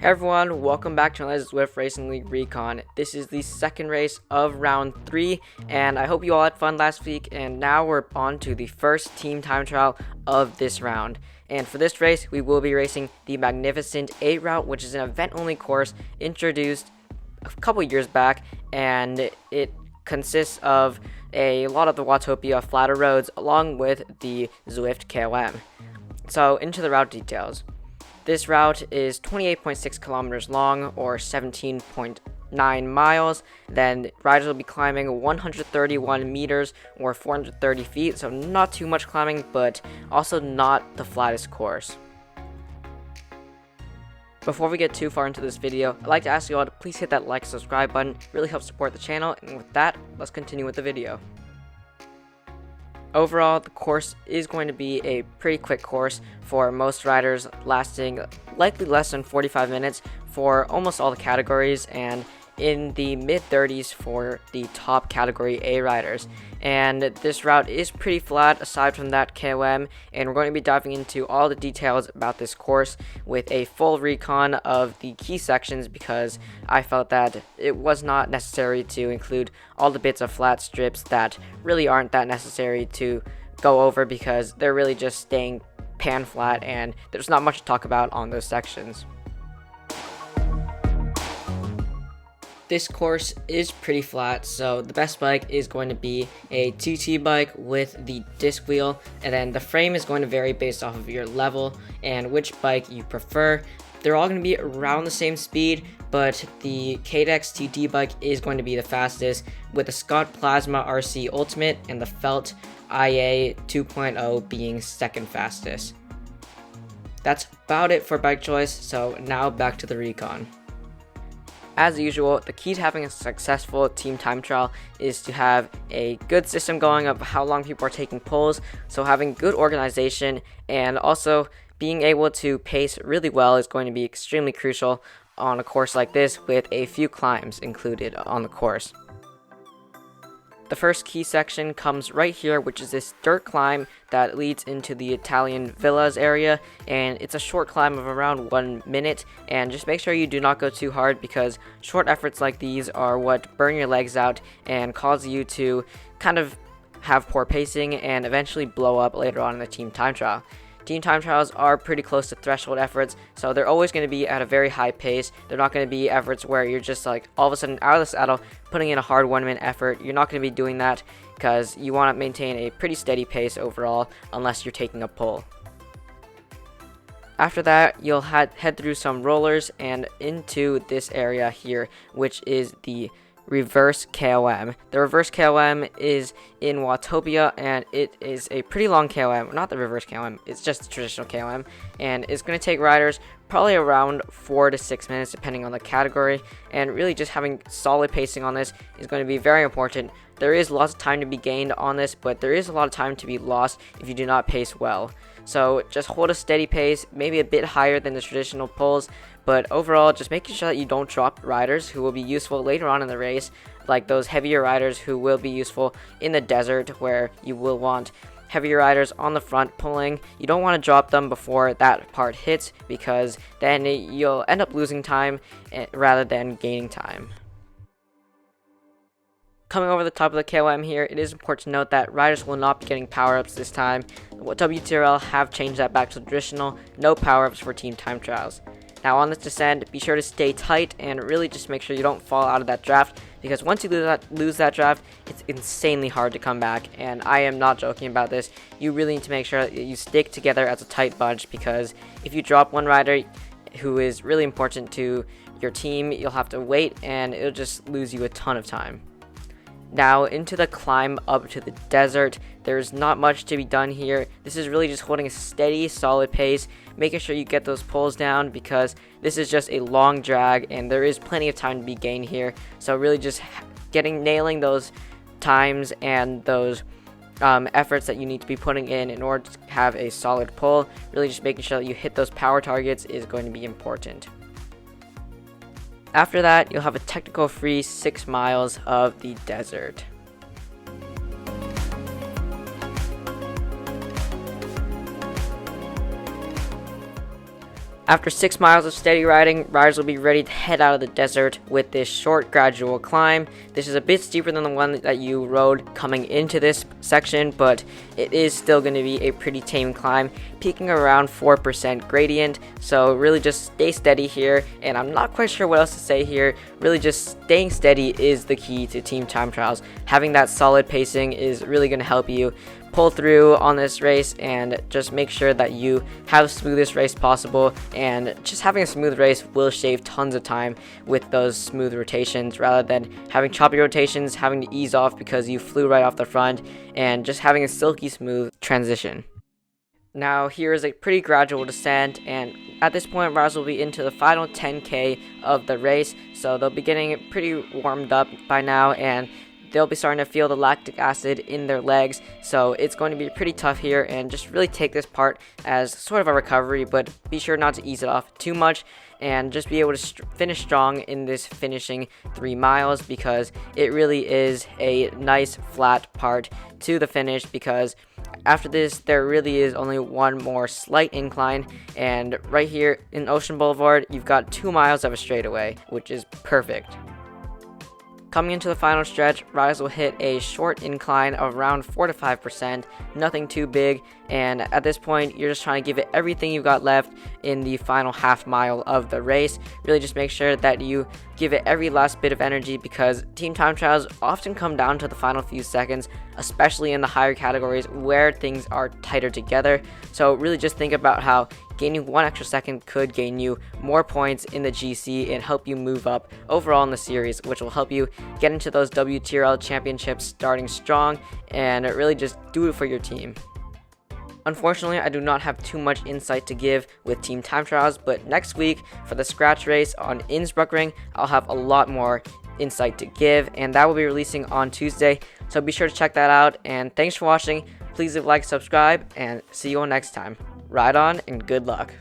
Hey everyone, welcome back to another Zwift Racing League Recon. This is the second race of round 3, and I hope you all had fun last week, and now we're on to the first team time trial of this round. And for this race, we will be racing the Magnificent 8 route, which is an event-only course introduced a couple years back, and it consists of a lot of the Watopia flatter roads along with the Zwift KOM. So into the route details. This route is 28.6 kilometers long, or 17.9 miles. Then riders will be climbing 131 meters, or 430 feet, so not too much climbing, but also not the flattest course. Before we get too far into this video, I'd like to ask you all to please hit that like and subscribe button. It really helps support the channel, and with that, let's continue with the video. Overall, the course is going to be a pretty quick course for most riders, lasting likely less than 45 minutes for almost all the categories, and in the mid-30s for the top category A riders. And this route is pretty flat aside from that KOM, and we're going to be diving into all the details about this course with a full recon of the key sections, because I felt that it was not necessary to include all the bits of flat strips that really aren't that necessary to go over, because they're really just staying pan flat and there's not much to talk about on those sections. This course is pretty flat, so the best bike is going to be a TT bike with the disc wheel, and then the frame is going to vary based off of your level and which bike you prefer. They're all going to be around the same speed, but the Cadex TT bike is going to be the fastest, with the Scott Plasma RC Ultimate and the Felt IA 2.0 being second fastest. That's about it for bike choice, so now back to the recon. As usual, the key to having a successful team time trial is to have a good system going of how long people are taking pulls, so having good organization and also being able to pace really well is going to be extremely crucial on a course like this, with a few climbs included on the course. The first key section comes right here, which is this dirt climb that leads into the Italian villas area, and it's a short climb of around 1 minute, and just make sure you do not go too hard, because short efforts like these are what burn your legs out and cause you to kind of have poor pacing and eventually blow up later on in the team time trial. Team time trials are pretty close to threshold efforts, so they're always going to be at a very high pace. They're not going to be efforts where you're just like all of a sudden out of the saddle putting in a hard 1 minute effort. You're not going to be doing that, because you want to maintain a pretty steady pace overall unless you're taking a pull. After that, you'll head through some rollers and into this area here, which is the reverse KOM. The reverse KOM is in Watopia, and it is a pretty long KOM. Not the reverse KOM, it's just the traditional KOM, and it's going to take riders probably around 4 to 6 minutes depending on the category, and really just having solid pacing on this is going to be very important. There is lots of time to be gained on this, but there is a lot of time to be lost if you do not pace well. So just hold a steady pace, maybe a bit higher than the traditional pulls, but overall just making sure that you don't drop riders who will be useful later on in the race, like those heavier riders who will be useful in the desert, where you will want heavier riders on the front pulling. You don't want to drop them before that part hits, because then you'll end up losing time rather than gaining time. Coming over the top of the KOM here, it is important to note that riders will not be getting power-ups this time. WTRL have changed that back to traditional, no power-ups for team time trials. Now on this descent, be sure to stay tight and really just make sure you don't fall out of that draft, because once you lose that draft, it's insanely hard to come back, and I am not joking about this. You really need to make sure that you stick together as a tight bunch, because if you drop one rider who is really important to your team, you'll have to wait and it'll just lose you a ton of time. Now into the climb up to the desert, there's not much to be done here. This is really just holding a steady, solid pace, making sure you get those pulls down, because this is just a long drag and there is plenty of time to be gained here. So really just nailing those times and those efforts that you need to be putting in order to have a solid pull. Really just making sure that you hit those power targets is going to be important. After that, you'll have a technical free 6 miles of the desert. After 6 miles of steady riding, riders will be ready to head out of the desert with this short gradual climb. This is a bit steeper than the one that you rode coming into this section, but it is still going to be a pretty tame climb, peaking around 4% gradient. So really just stay steady here, and I'm not quite sure what else to say here. Really just staying steady is the key to team time trials. Having that solid pacing is really going to help you pull through on this race, and just make sure that you have the smoothest race possible. And just having a smooth race will shave tons of time with those smooth rotations, rather than having choppy rotations, having to ease off because you flew right off the front, and just having a silky smooth transition. Now here is a pretty gradual descent, and at this point riders will be into the final 10k of the race, so they'll be getting pretty warmed up by now, and they'll be starting to feel the lactic acid in their legs. So it's going to be pretty tough here, and just really take this part as sort of a recovery, but be sure not to ease it off too much, and just be able to finish strong in this finishing 3 miles, because it really is a nice flat part to the finish, because after this there really is only one more slight incline, and right here in Ocean Boulevard you've got 2 miles of a straightaway, which is perfect. Coming into the final stretch, riders will hit a short incline of around 4 to 5%, nothing too big, and at this point you're just trying to give it everything you've got left in the final half mile of the race. Really just make sure that you give it every last bit of energy, because team time trials often come down to the final few seconds, especially in the higher categories where things are tighter together. So really just think about how gaining 1 extra second could gain you more points in the GC and help you move up overall in the series, which will help you get into those WTRL championships starting strong, and really just do it for your team. Unfortunately, I do not have too much insight to give with team time trials, but next week for the scratch race on Innsbruckring, I'll have a lot more insight to give, and that will be releasing on Tuesday, so be sure to check that out. And thanks for watching. Please leave a like, subscribe, and see you all next time. Ride on and good luck.